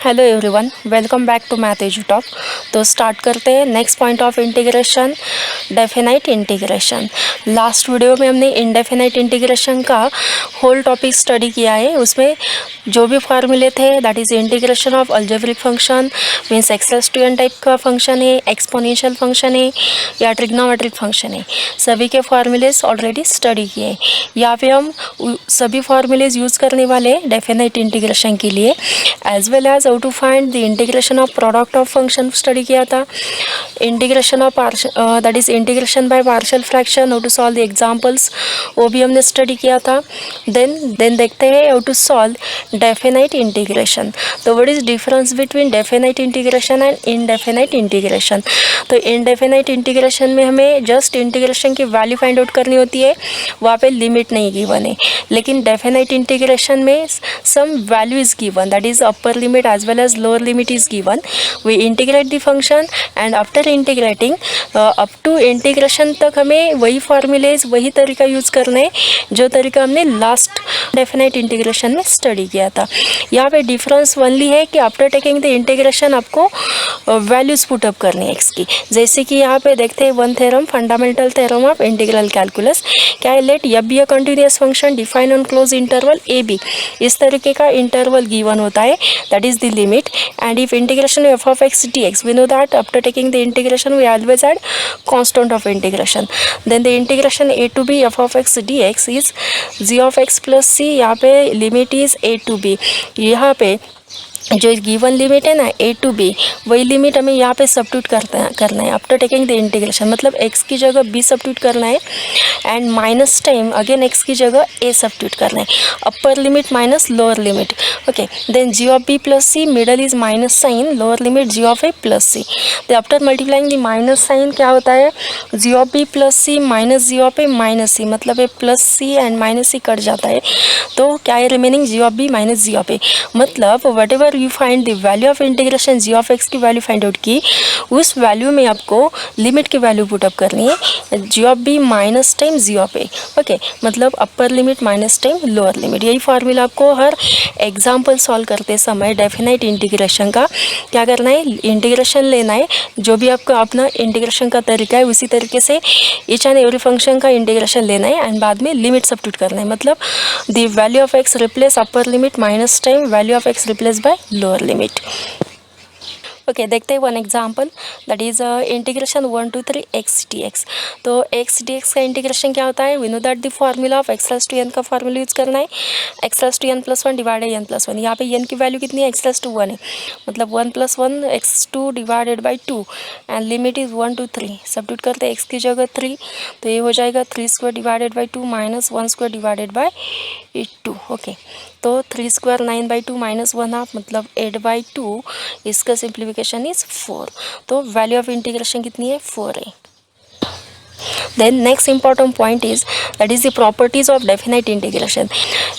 Hello everyone, welcome back to Math Edu Top. तो start करते हैं next point of integration, definite integration. Last video में हमने indefinite integration का whole topic study किया है। उसमें जो भी फार्मूले थे, that is integration of algebraic function means x+2n type का फंक्शन है, एक्सपोनेंशियल फंक्शन है या ट्रिग्नोमेट्रिक फंक्शन है, सभी के फार्मूलेज ऑलरेडी स्टडी किए। यहाँ पे हम सभी फार्मूलेज यूज़ करने वाले हैं डेफिनाइट इंटीग्रेशन के लिए, as well as how to find the integration of product of function study किया था, integration of that is integration by partial fraction, how to solve the examples, वो भी हमने स्टडी किया था। देन देखते हैं how to solve definite integration. तो what is difference between definite integration and indefinite integration. तो इनडेफिनाइट इंटीग्रेशन में हमें जस्ट इंटीग्रेशन की वैल्यू फाइंड आउट करनी होती है, वहाँ पे लिमिट नहीं गिवन है। लेकिन डेफिनाइट इंटीग्रेशन में some value is given, that is upper limit as well as lower limit is given. We integrate the function and after integrating up to integration तक हमें वही फॉर्मूलेज, वही तरीका यूज़ करना है जो तरीका हमने लास्ट डेफिनाइट इंटीग्रेशन में स्टडी किया था। यहाँ पे डिफरेंस ओनली है कि आफ्टर टेकिंग द इंटीग्रेशन आपको वैल्यूज़ पुटअप करनी है एक्स की। जैसे कि यहाँ पे देखते हैं one theorem, fundamental theorem of integral calculus. क्या है, let f be a continuous function define on close interval a b. इस तरीके का इंटरवल गिवन होता है, that is the limit. And if integration of f of x dx, we know that after taking the integration we always add constant of integration. Then the integration a to b f of x dx is g of x plus c. यहाँ पे limit is a to b. यहाँ पे जो given limit है ना a to b, वही limit हमें यहाँ पे सब्स्टिट्यूट करना है आफ्टर टेकिंग द इंटीग्रेशन। मतलब x की जगह b सब्स्टिट्यूट करना है and minus time again x की जगह a सब्स्टिट्यूट करना है, upper limit minus lower limit. Okay, then g of b plus c, middle is minus sign, lower limit g of a plus c। तो after multiplying the minus sign क्या होता है, g of b plus c minus g of a minus c, मतलब a plus c and minus c cut जाता है। तो क्या है remaining, g of b minus g of a। मतलब whatever you find the value of integration, g of x की value find out की, उस वैल्यू में आपको लिमिट की वैल्यू पुटअप करनी है, G of B minus time G of A. Okay, मतलब upper limit minus time lower limit. यही फार्मूला आपको हर एग्जाम्पल सॉल्व करते समय डेफिनाइट इंटीग्रेशन का क्या करना है, इंटीग्रेशन लेना है। जो भी आपका अपना इंटीग्रेशन का तरीका है उसी तरीके से ईच एंड एवरी फंक्शन का इंटीग्रेशन लेना है एंड बाद में लिमिट सब्स्टिट्यूट करना है। मतलब the value of x replace upper limit minus time value of x replace by lower limit. Okay, देखते हैं one example, that is integration 1 to 3 x dx। तो x dx का इंटीग्रेशन क्या होता है, we know that the formula of x+2n का formula use करना है, x+2n+1 डिवाइडेड n+1। यहाँ पे n की वैल्यू कितनी है, x+2 1 है, मतलब 1 + 1 x2 divided by 2 and limit is 1 to 3। Substitute करते हैं x की जगह 3, तो ये हो जाएगा 3² divided by 2 minus 1² divided by 2। Okay, तो 3² 9/2 माइनस 1/2 मतलब 8/2। इसका सिंप्लीफिकेशन इज 4। तो वैल्यू ऑफ इंटीग्रेशन कितनी है, 4 है। Then next important point is that is the properties of definite integration.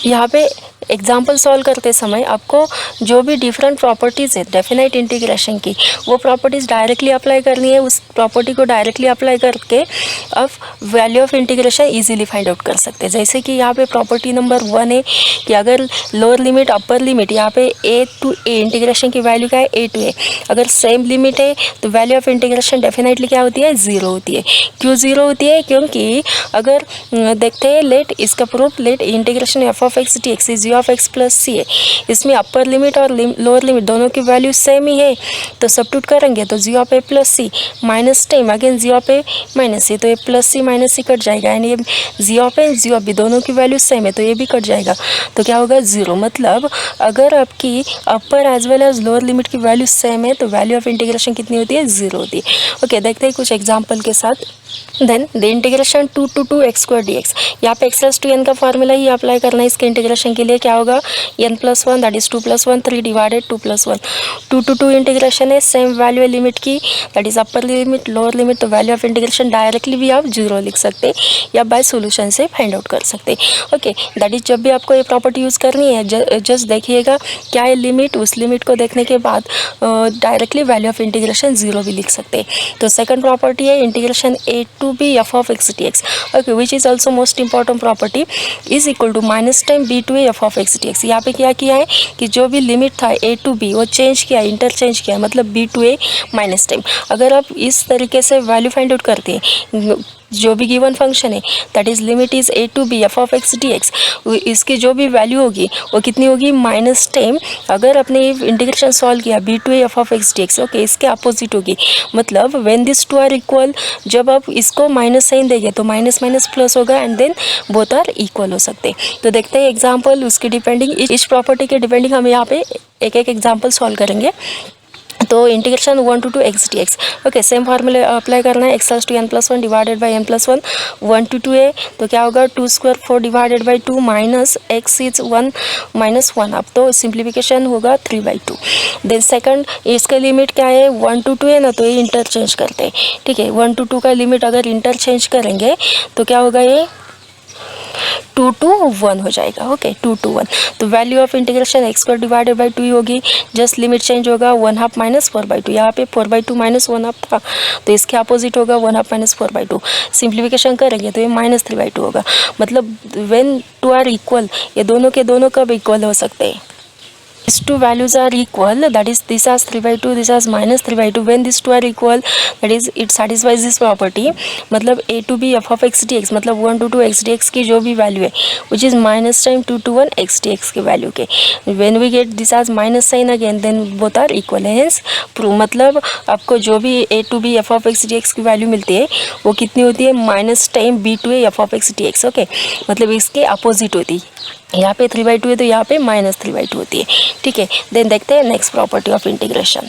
यहाँ पे एग्जाम्पल सॉल्व करते समय आपको जो भी डिफरेंट प्रॉपर्टीज़ है डेफिनाइट इंटीग्रेशन की, वो प्रॉपर्टीज़ डायरेक्टली अप्लाई करनी है। उस प्रॉपर्टी को डायरेक्टली अप्लाई करके अब value of integration easily find out कर सकते हैं। जैसे कि यहाँ पे प्रॉपर्टी नंबर 1 है कि अगर लोअर लिमिट अपर लिमिट, यहाँ पे a to a इंटीग्रेशन की वैल्यू क्या है, a to a, अगर सेम लिमिट है तो वैल्यू ऑफ इंटीग्रेशन डेफिनेटली क्या होती है, 0 होती है। क्यों 0 होती है, क्योंकि अगर देखते हैं लेट इसका proof, let integration F of x D X G of X plus C है, इसमें अपर लिमिट और लोअर लिमिट दोनों की वैल्यू सेम ही है, तो सब्स्टिट्यूट करेंगे तो G of A plus C minus time again G of A minus C, तो ये plus C minus C cut जाएगा एंड ये G of A G of B दोनों की वैल्यू सेम है, तो ये भी कट जाएगा, तो क्या होगा 0। मतलब अगर आपकी upper as well as lower limit की वैल्यू सेम है तो वैल्यू ऑफ इंटीग्रेशन कितनी होती है, 0 होती है। ओके, देखते हैं कुछ एग्जाम्पल के साथ। Then the integration 2 to 2x² dx, यहाँ पे x+2n का फार्मूला ही अप्लाई करना है इसके इंटीग्रेशन के लिए। क्या होगा, n+1 that is 2 + 1 3 divided 2 + 1, 2 to 2 integration है, सेम वैल्यू है लिमिट की, that is upper limit lower limit, तो वैल्यू ऑफ इंटीग्रेशन डायरेक्टली भी आप 0 लिख सकते या बाय सोल्यूशन से फाइंड आउट कर सकते। ओके, दैट इज जब भी आपको ये प्रॉपर्टी यूज़ करनी है जस्ट देखिएगा क्या है लिमिट, उस लिमिट को देखने के बाद डायरेक्टली वैल्यू ऑफ इंटीग्रेशन 0 भी लिख सकते। तो सेकंड प्रॉपर्टी है integration a to b f of x dx, okay, which is also most important property, is equal to minus time b to a f of of x D x. यहाँ पे क्या किया है कि जो भी limit था a टू b वो चेंज किया, इंटरचेंज किया, मतलब b to a minus time. अगर आप इस तरीके से वैल्यू फाइंड आउट करते हैं, जो भी गिवन फंक्शन है that is limit is a to b f of x D x, इसकी जो भी वैल्यू होगी वो कितनी होगी, माइनस टाइम। अगर आपने इंटीग्रेशन सॉल्व किया b to a f of x D x, okay, इसके अपोजिट होगी। मतलब when this two are equal, जब आप इसको माइनस साइन देंगे तो माइनस माइनस प्लस होगा and then both are equal हो सकते हैं। तो देखते हैं एग्जाम्पल, उसकी डिपेंडिंग, इस प्रॉपर्टी के डिपेंडिंग हम यहाँ पे एक एक एग्जाम्पल सॉल्व करेंगे। तो integration 1 to 2 x dx, okay, same फार्मूले अप्लाई करना है, x plus 2 n plus 1 divided by n plus 1, 1 to 2a, तो क्या होगा 2 square 4 divided by 2 minus x is 1 minus 1 up, तो सिंप्लीफिकेशन होगा 3/2। देन सेकंड, इसका लिमिट क्या है, 1 to 2 है ना, तो ये इंटरचेंज करते हैं, ठीक है। 1 to 2 का लिमिट अगर इंटरचेंज करेंगे तो क्या होगा, ये 2 to 1 हो जाएगा, ओके, 2 to 1। तो value of integration x square divided by 2 होगी, जस्ट लिमिट चेंज होगा 1/2 माइनस 4/2। यहाँ पे 4/2 माइनस 1/2 था, तो इसके अपोजिट होगा 1/2 माइनस 4/2। सिंप्लीफिकेशन करेंगे तो ये माइनस 3/2 होगा। मतलब व्हेन टू आर इक्वल, ये दोनों के दोनों कब इक्वल हो सकते हैं, these two values are equal, that is this has 3/2, this has minus 3/2. when these two are equal, that is it satisfies this property। मतलब a to b f of x dx, मतलब 1 to 2 x dx की जो भी value है which is minus time 2 to 1 x dx की value के, when we get this as minus sign again then both are equal, hence prove। मतलब आपको जो भी a to b f of x dx की वैल्यू मिलती है वो कितनी होती है, minus time b to a f of x dx, okay, मतलब इसके अपोजिट होती है। यहाँ पे 3/2 है तो यहाँ पे माइनस 3/2 होती है, ठीक है। देन देखते हैं next property of integration.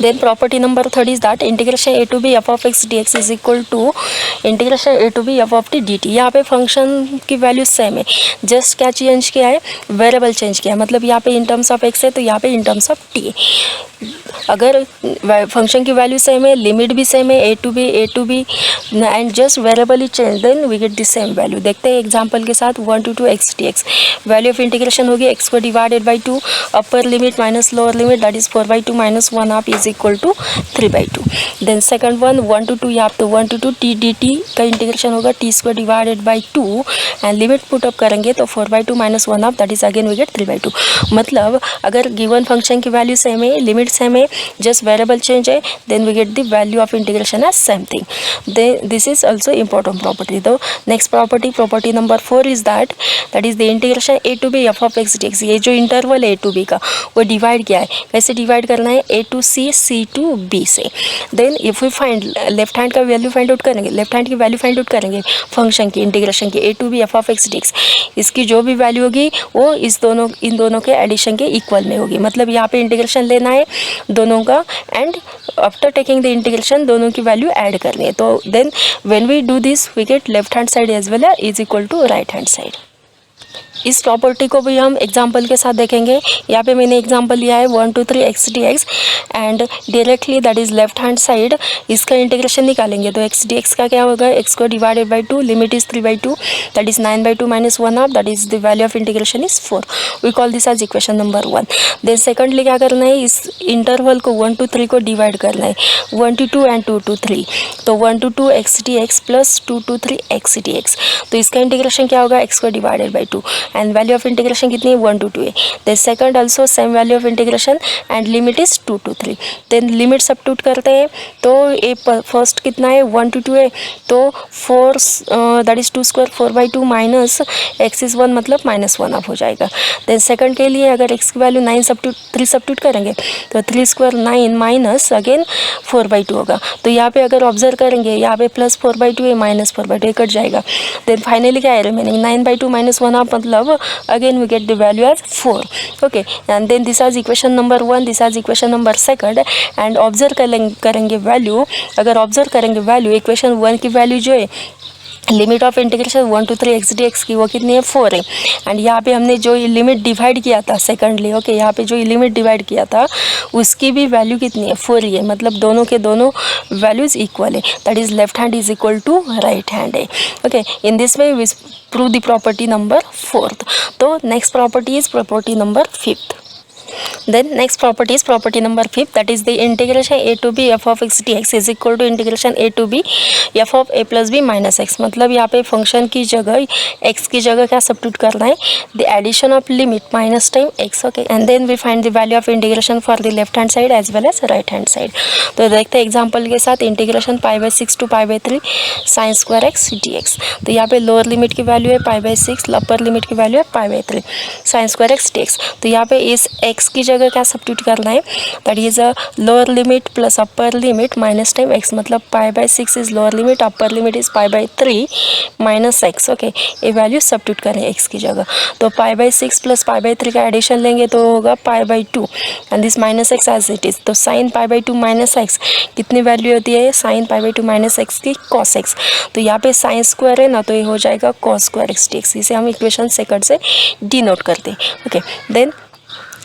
Then property number 3 is that integration a to b f of x dx is equal to integration a to b f of t dt। यहाँ पे फंक्शन की value same है, just क्या change किया है, variable change किया है। मतलब यहाँ पे इन टर्म्स ऑफ x है तो यहाँ पे इन टर्म्स ऑफ t है। अगर फंक्शन की वैल्यू सेम है, लिमिट भी सेम है, a to b and just variable change, then we get the same value. देखते हैं एग्जांपल के साथ, 1 to 2 x dx, value of integration होगी एक्स को divided by 2, upper limit minus lower limit, that is 4/2 minus 1/2 is equal to 3/2। Then second one 1 to 2, यहाँ तो 1 to 2 t dt का integration होगा t square divided by 2 and limit put up करेंगे तो 4/2 minus 1/2, that is again we get 3/2। मतलब अगर given function की value same है, लिमिट सेम है, जस्ट वेरिएबल चेंज है, then we get the value of integration as same thing. Then this is also important property. तो next property number 4 is that is the integration a to b f of x dx। ये जो interval है a to b का वो divide किया है, कैसे divide करना है, a to c, c to b से। Then if we find left hand का वैल्यू फाइंड आउट करेंगे, लेफ्ट हैंड की वैल्यू फाइंड आउट करेंगे फंक्शन की इंटीग्रेशन की, a to b f of x dx, इसकी जो भी वैल्यू होगी वो इन दोनों के एडिशन के इक्वल में होगी। मतलब यहाँ पे इंटीग्रेशन लेना है दोनों का and after taking the integration दोनों की वैल्यू ऐड करनी है। तो then when we do this we get left hand side as well is equal to right hand side. इस प्रॉपर्टी को भी हम एग्जांपल के साथ देखेंगे। यहाँ पे मैंने एग्जांपल लिया है 1 to 3 x dx and directly that is left hand side इसका इंटीग्रेशन निकालेंगे तो x dx का क्या होगा, x को divided by 2, limit is 3/2, that is 9/2 minus 1/2, that is the value of integration is 4। We call this as equation number 1। Then secondly क्या करना है, इस इंटरवल को 1 to 3 को डिवाइड करना है, 1 to 2 एंड 2 to 3, तो 1 to 2 x dx plus 2 to 3 x dx, तो इसका इंटीग्रेशन क्या होगा, x को divided by 2 and value of integration कितनी है, 1 to 2 है। Then second also same value of integration and limit is 2 to 3। Then limit substitute करते हैं तो ए फर्स्ट कितना है, 1 to 2 है, तो 4 that is 2 square 4/2 minus x is 1 मतलब माइनस 1/2 हो जाएगा। देन सेकंड के लिए अगर एक्स की वैल्यू 9 3 सबट्यूट करेंगे तो 3 स्क्वायर 9 माइनस अगेन 4/2 होगा। तो यहाँ पे अगर ऑब्जर्व करेंगे यहाँ पे प्लस 4/2 है, माइनस 4/2 कट जाएगा। देन फाइनली क्या है रिमेनिंग 9/2 माइनस 1/2 मतलब again we get the value as 4, okay, and then this is equation number 1, this is equation number 2 and observe करेंगे वैल्यू, अगर ऑब्जर्व करेंगे वैल्यू इक्वेशन 1 की वैल्यू जो है limit of integration 1 to 3 x dx की वो कितनी है, 4 है। एंड यहाँ पे हमने जो लिमिट डिवाइड किया था सेकंडली, ओके, यहाँ पे जो लिमिट डिवाइड किया था उसकी भी वैल्यू कितनी है, 4 ही है। मतलब दोनों के दोनों वैल्यूज इक्वल है, that is left hand is equal to right hand है, okay. In this way we prove the property number 4। तो next property is property number 5। Then next property is property number 5, that is the integration a to b f of x dx is equal to integration a to b f of a plus b minus x। मतलब यहाँ पे function की जगह x की जगह क्या substitute करना है, the addition of limit minus time x, okay, and then we find the value of integration for the left hand side as well as right hand side. तो देखते हैं एग्जाम्पल के साथ, integration π/6 to π/3 sin square x dx। तो यहाँ पे lower limit की value है π/6, अपर लिमिट की वैल्यू है π/3 sin स्क्वायर x dx। तो यहाँ पे इस x की जगह क्या सब्स्टिट्यूट करना है, that is a lower limit plus upper limit minus time x, मतलब π/6 is lower limit, upper limit is π/3 minus x, okay. ये वैल्यू सब्स्टिट्यूट करें x की जगह। तो π/6 प्लस π/3 का एडिशन लेंगे तो होगा π/2 and this minus x as it is. तो साइन π/2 माइनस x कितनी वैल्यू होती है, साइन π/2 माइनस x की cos x। तो यहाँ पे साइन स्क्वायर है ना, तो ये हो जाएगा cos स्क्वायर x dx। इसे हम इक्वेशन सेकंड से डिनोट करते हैं, ओके। देन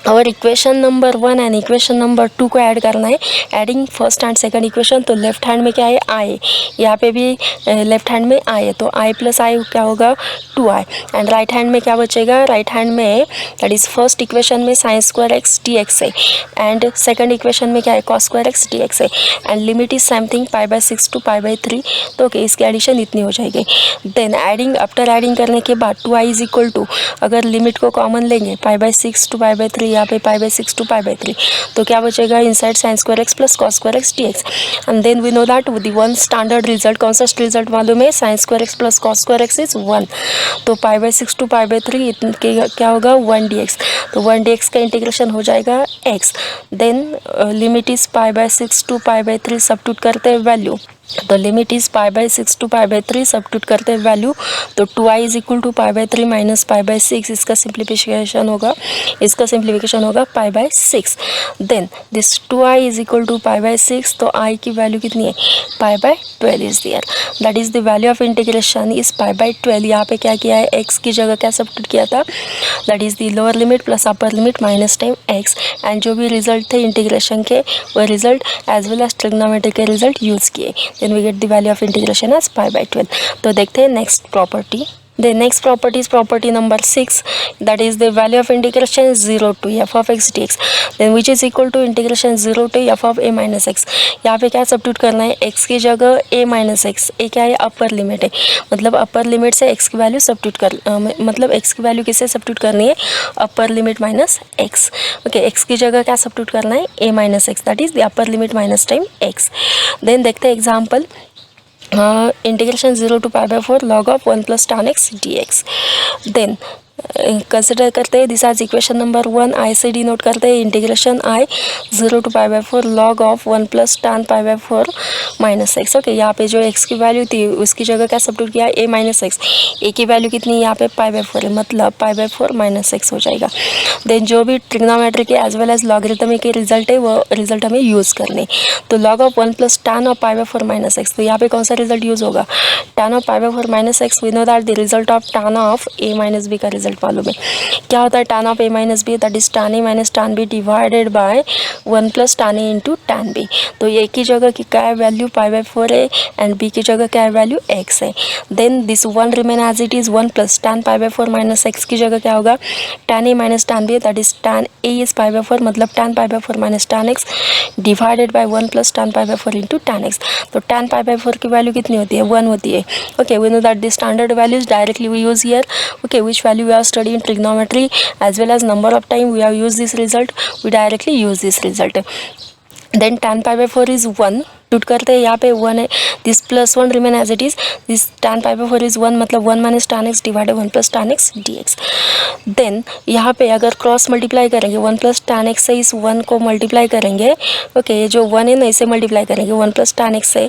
और equation number 1 and equation number 2 को ऐड करना है। Adding first and second equation, तो लेफ्ट हैंड में क्या है, आई, यहाँ पे भी लेफ्ट हैंड में आई है, तो आई प्लस आई क्या होगा 2i, एंड राइट हैंड में क्या बचेगा, राइट हैंड में दैट इज फर्स्ट इक्वेशन में साइन स्क्वायर एक्स dx है, एंड सेकंड इक्वेशन में क्या है cos स्क्वायर एक्स dx है, and limit is same thing π/6 to π/3, तो ओके इसकी एडिशन इतनी हो जाएगी। देन एडिंग, आफ्टर एडिंग करने के बाद 2i इज इक्वल टू, अगर लिमिट को कॉमन लेंगे π/6 टू π/3, यहाँ पे π/6 टू π/3, तो क्या बचेगा, inside sine square x plus cos square x dx। And then we know that the one standard result, कौन सा रिजल्ट मालूम है, sine square x plus cos square x is 1। तो π/6 टू π/3 क्या होगा 1 dx, तो 1 dx का इंटीग्रेशन हो जाएगा x। Then limit is π/6 to π/3 substitute करते हैं वैल्यू, तो लिमिट इज π/6 टू π/3 सब्स्टिट्यूट करते हैं वैल्यू, तो 2i is equal to π/3 minus π/6, इसका सिंप्लीफिकेशन होगा, π/6। Then this 2i is equal to π/6, तो i की वैल्यू कितनी है, π/12 is there, that is the value of integration is π/12। यहाँ पे क्या किया है, x की जगह क्या सब्स्टिट्यूट किया था, that is the lower limit plus upper limit minus time x, and जो भी रिजल्ट थे इंटीग्रेशन के वो result as well as trigonometry के रिजल्ट यूज किए, then we get the value of integration as π/12। तो देखते हैं next property. The next property is property number 6, that is the value of integration 0 to f of x dx, then which is equal to integration 0 to f of a minus x। यहाँ पे क्या substitute करना है, x की जगह a minus x, a क्या है upper limit है, मतलब अपर लिमिट से x की वैल्यू सब्स्टिट्यूट कर मतलब x की वैल्यू किससे सब्स्टिट्यूट करनी है, upper limit minus x, okay. x की जगह क्या सब्स्टिट्यूट करना है, a minus x, that is the upper limit minus time x। Then देखते हैं example, integration 0 to π/4 log of 1 plus tan x dx। देन कंसिडर करते हैं दिस आज इक्वेशन नंबर 1, आई से डिनोट करते हैं integration i 0 to π/4 log of 1 plus tan π/4 minus X, okay. यहाँ पे जो x की वैल्यू थी उसकी जगह क्या सब्स्टिट्यूट किया, a माइनस एक्स, a की वैल्यू कितनी है यहाँ पे π/4 है, मतलब π/4 माइनस एक्स हो जाएगा। देन जो भी ट्रिग्नोमेट्री के एज वेल एज लॉगरिथमिक के रिजल्ट है वो रिजल्ट हमें यूज़ करने, तो log of 1 plus tan of π/4 minus x, तो यहाँ पे कौन सा रिजल्ट यूज़ होगा, tan of π/4 minus x. We know that the result of tan of a minus b का रिजल्ट मालूम है, क्या होता है tan of a minus B, that is tan a minus tan b divided by 1 plus tan a into tan b। तो a की जगह की क्या है वैल्यू π/4 है, एंड b की जगह क्या है वैल्यू x है। Then this 1 remain as it is 1 plus tan π/4 minus x की जगह क्या होगा, tan a minus tan b, that is tan a is π/4, मतलब tan π/4 minus tan x divided by 1 plus tan π/4 into tan x। तो tan π/4 की value कितनी होती है, 1 होती है, okay. We know that the standard values directly we use here, okay, which value we are study in trigonometry as well as number of time we have used this result, we directly use this result। then tan π/4 is 1, टूट करते हैं यहाँ पे 1 है, this plus 1 remain as it is, this tan π/4 is 1, मतलब 1 minus tan x divided 1 plus tan x dx। Then यहाँ पे अगर क्रॉस मल्टीप्लाई करेंगे 1 प्लस tan x से इस 1 को मल्टीप्लाई करेंगे, ओके, ये जो 1 है ना इसे मल्टीप्लाई करेंगे, 1 प्लस tan x से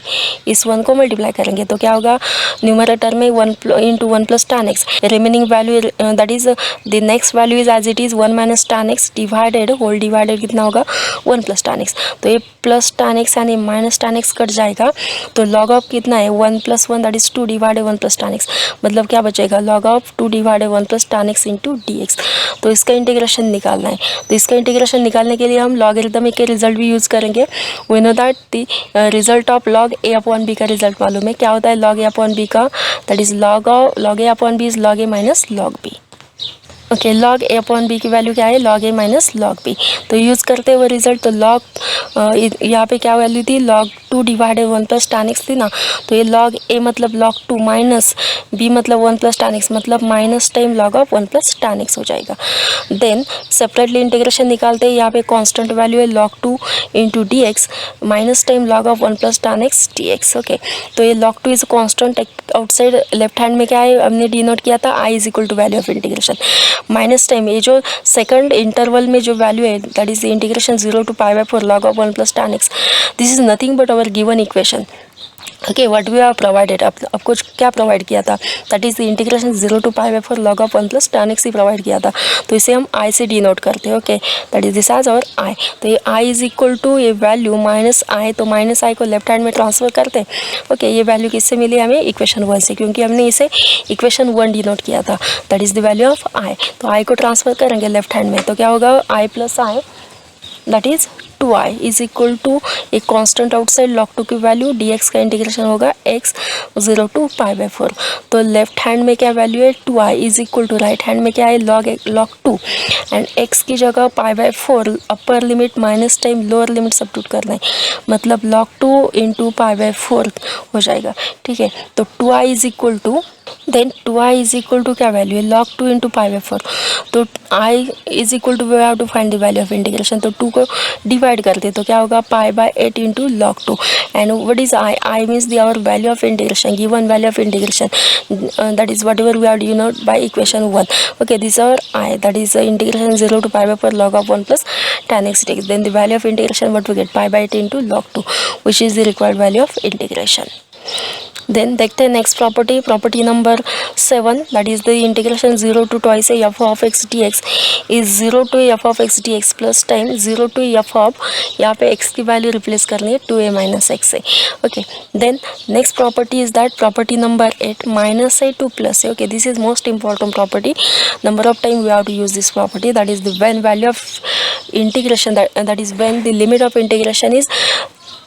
इस 1 को मल्टीप्लाई करेंगे, तो क्या होगा, न्यूमरेटर में 1 into 1 plus tan x, remaining value that is the next value is as it is 1 minus tan x divided whole divided कितना होगा 1 प्लस tan x। तो ये प्लस tan x यानी माइनस tan x कट जाएगा, तो log of कितना है 1 plus 1 that is 2 divided 1 plus tan x, मतलब क्या बचेगा log of 2 divided 1 plus tan x into dx। तो इसका इंटीग्रेशन निकालना है, तो इसका इंटीग्रेशन निकालने के लिए हम लॉगरिथमिक के रिजल्ट भी यूज़ करेंगे। We know that the result of log a upon b का रिजल्ट मालूम है, क्या होता है log a अपॉन b का, that is log a upon b is log a minus log b, okay, log a upon b की value क्या है, log a minus log b. तो यूज़ करते हुए रिजल्ट, तो लॉग यहाँ पे क्या वैल्यू थी, log 2 divided 1 plus tan x थी ना, तो ये log a मतलब log 2 माइनस b मतलब 1 प्लस tan x मतलब minus time log of 1 plus tan x हो जाएगा। देन सेपरेटली इंटीग्रेशन निकालते हैं, यहाँ पे कांस्टेंट वैल्यू है log 2 into d x minus time log of 1 plus tan x dx। Okay, तो ये log 2 is constant, outside left hand में क्या है हमने डिनोट किया था, i is equal to value of integration minus time, ये जो सेकंड इंटरवल में जो वैल्यू है that is the integration 0 to pi by 4 log of 1 plus tan x, this is nothing but our given equation. Okay, what we are provided, आपको क्या provide किया था, that is the integration 0 to pi by 4 log of 1 plus tan x ही provide किया था, तो इसे हम i से डिनोट करते हैं। Okay, that is this as और i, तो ये i इज इक्वल टू ये वैल्यू माइनस i, तो माइनस i को लेफ्ट हैंड में ट्रांसफर करते हैं। ओके, ये वैल्यू किससे मिली हमें, इक्वेशन 1 से, क्योंकि हमने इसे इक्वेशन 1 डिनोट किया था, that is the value of i। तो i को ट्रांसफर करेंगे लेफ्ट हैंड में, तो क्या होगा i plus i that is 2i is equal to एक कांस्टेंट आउटसाइड log 2 की वैल्यू, dx का इंटीग्रेशन होगा x 0 टू पाई बाय 4, तो लेफ्ट हैंड में क्या वैल्यू है 2i is equal to right hand में क्या है log 2 एंड x की जगह पाई by 4 upper limit minus time lower limit substitute करना है, मतलब log 2 इंटू पाई बाय 4 हो जाएगा। ठीक है, तो 2i is equal to, then 2i is equal to क्या वैल्यू है log 2 इंटू पाई बाय 4, तो i is equal to we have to find the value of integration, तो 2 को डिवाइड करते तो क्या होगा pi by 8 into log 2 and what is i means the our value of integration, given value of integration that is whatever we have denote by equation 1। Okay, this our i that is integration 0 to pi by 4 log of 1 plus tan x dx, then the value of integration what we get pi by 8 into log 2 which is the required value of integration. देन देखते हैं next property, property number 7 that is the integration 0 to twice f of x D x is 0 to f of x D x plus time 0 to f of, यहाँ पे x की वैल्यू replace करनी है 2a minus x से। Okay, then next property is that property number 8 minus a to plus a. Okay, this is most important property, number of time we have to use this property, that is the when value of integration that is when the limit of integration is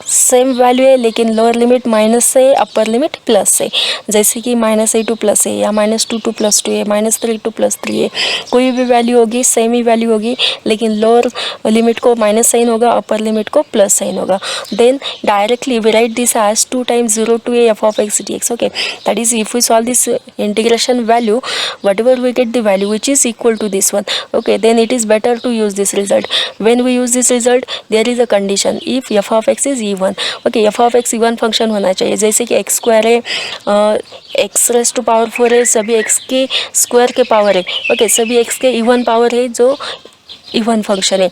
same value है लेकिन lower limit minus से upper limit plus से, जैसे कि minus a to plus a या minus 2 to plus 2 a, minus 3 to plus 3 a, कोई भी value होगी सेम ही वैल्यू होगी लेकिन लोअर लिमिट को माइनस साइन होगा, अपर लिमिट को प्लस साइन होगा। Then directly we write this as 2 times 0 to a f of x D x. Okay, that is if we solve this integration value whatever we get the value which is equal to this one. Okay, then it is better to use this result, when we use this result there is a condition if f of x is even. Okay, f of x even function होना चाहिए, जैसे कि x square है, x raise to power 4 है, सभी x के square के power है। ओके, सभी एक्स के इवन पावर है जो इवन फंक्शन है।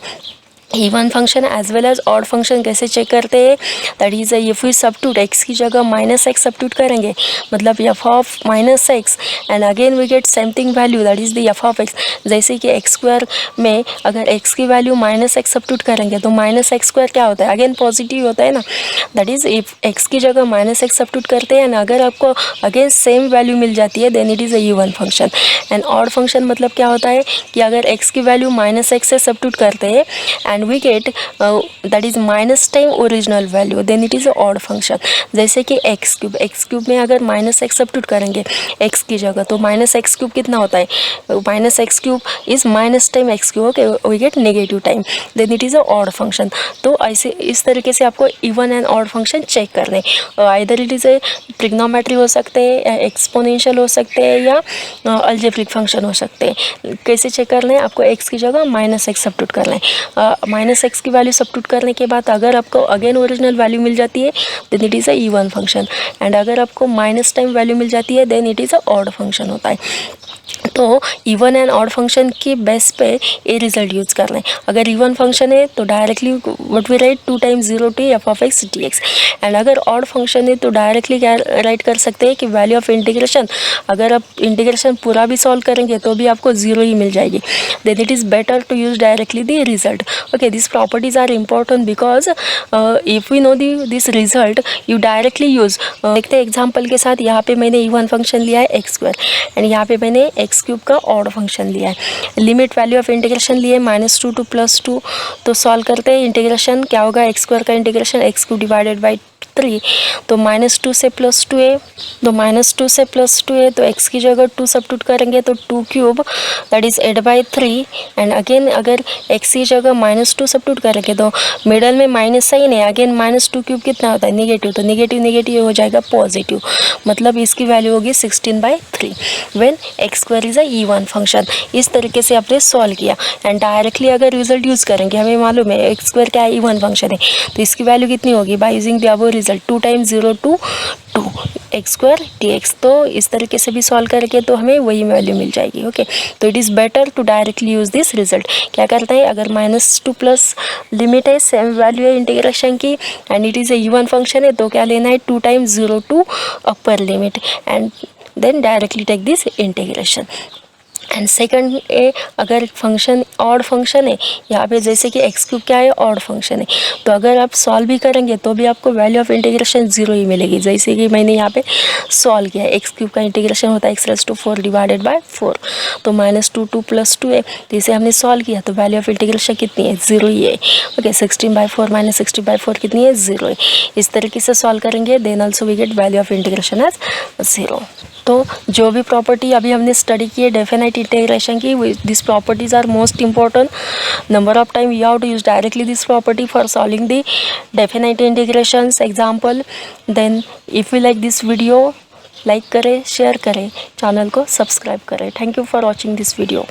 Even function as well as odd function कैसे चेक करते हैं, that is if we substitute x की जगह माइनस एक्स सब्स्टिट्यूट करेंगे, मतलब f of minus x and again we get same thing value that is the f of x, जैसे कि x square में अगर एक्स की वैल्यू माइनस एक्स सब्स्टिट्यूट करेंगे तो माइनस एक्स स्क्वायर क्या होता है, अगेन पॉजिटिव होता है ना, दैट इज इफ एक्स की जगह माइनस एक्स सब्स्टिट्यूट करते हैं एंड अगर आपको अगेन सेम वैल्यू मिल जाती है then it is a even function. And odd function मतलब क्या होता है कि अगर एक्स की वैल्यू माइनस एक्स से सब्स्टिट्यूट करते हैं and we get that is minus time original value then it is a odd function, जैसे कि एक्स क्यूब में अगर माइनस एक्स सब्स्टिट्यूट करेंगे एक्स की जगह तो माइनस एक्स क्यूब कितना होता है, minus x cube is minus time x cube. Okay, we get negative time then it is a odd function. तो ऐसे इस तरीके से आपको even and odd function check करने, either it is a trigonometry हो सकते हैं, एक्सपोनेंशियल हो सकते हैं या अलजेब्रिक फंक्शन हो सकते हैं। कैसे चेक करना है, आपको एक्स की जगह माइनस एक्स सब्स्टिट्यूट करना है, माइनस एक्स की वैल्यू सब्स्टिट्यूट करने के बाद अगर आपको अगेन ओरिजिनल वैल्यू मिल जाती है then it is a even function and अगर आपको माइनस टाइम वैल्यू मिल जाती है then it is a odd function होता है। तो इवन एंड ऑड फंक्शन के बेस पे ये रिजल्ट यूज करना है। अगर इवन फंक्शन है तो directly what we write 2 times 0 to f of x D x and अगर ऑड फंक्शन है तो डायरेक्टली क्या राइट कर सकते हैं कि वैल्यू ऑफ इंटीग्रेशन, अगर आप इंटीग्रेशन पूरा भी सॉल्व करेंगे तो भी आपको 0 ही मिल जाएगी, then it is better to use directly the result. Okay, this properties are important because if we know this result you directly use. देखते हैं एग्जाम्पल के साथ, यहाँ पे मैंने इवन फंक्शन लिया है एक्स स्क्वायर एंड यहाँ पे मैंने एक्स क्यूब का ऑड फंक्शन लिया है, लिमिट वैल्यू ऑफ इंटीग्रेशन लिए -2 टू +2, तो सॉल्व करते हैं इंटीग्रेशन क्या होगा, एक्स स्क्वायर का integration x cube divided by 3, तो -2 से +2a, तो -2 से +2a, तो x की जगह 2 सब्स्टिट्यूट करेंगे तो 2 cube that is 8/3, and again अगर x की जगह -2 सब्स्टिट्यूट करेंगे तो मिडल में माइनस साइन है, अगेन -2 क्यूब कितना होता है नेगेटिव, तो नेगेटिव नेगेटिव हो जाएगा पॉजिटिव, मतलब इसकी वैल्यू होगी 16/3 when x² is a even function. इस तरीके से आपने सॉल्व किया एंड डायरेक्टली अगर रिजल्ट यूज़ करेंगे, हमें मालूम है x² क्या है, इवन फंक्शन है, तो इसकी वैल्यू कितनी होगी by using the above result 2 × 0 to 2 x² dx। तो इस तरीके से भी सॉल्व करके तो हमें वही वैल्यू मिल जाएगी। ओके, तो it is better to directly use this result. क्या करते हैं, अगर -2 प्लस लिमिट है, सेम वैल्यू है इंटीग्रेशन की and it is a even function है, तो क्या लेना है 2 × 0 to upper limit and then directly take this integration. And second a, अगर फंक्शन ऑड फंक्शन है, यहाँ पे जैसे कि x³ क्या है, ऑड फंक्शन है, तो अगर आप सॉल्व भी करेंगे तो भी आपको वैल्यू ऑफ इंटीग्रेशन 0 ही मिलेगी। जैसे कि मैंने यहाँ पे सॉल्व किया है, x³ का इंटीग्रेशन होता है x⁴ डिवाइडेड बाय 4, तो -2 2 + 2 है, तो इसे हमने सॉल्व किया तो वैल्यू ऑफ इंटीग्रेशन कितनी है, 0 ही है। ओके, 16/4 - 60/4 कितनी है, 0 है। इस तरीके से सॉल्व करेंगे then also we get value of integration as 0। तो जो भी प्रॉपर्टी अभी हमने स्टडी की है डेफिनेट इंटीग्रेशन की, this properties are most important. Number of time you have to use directly this property for solving the definite integrations example. Then if you like this video, like करें, share करें, channel को subscribe करें। Thank you for watching this video.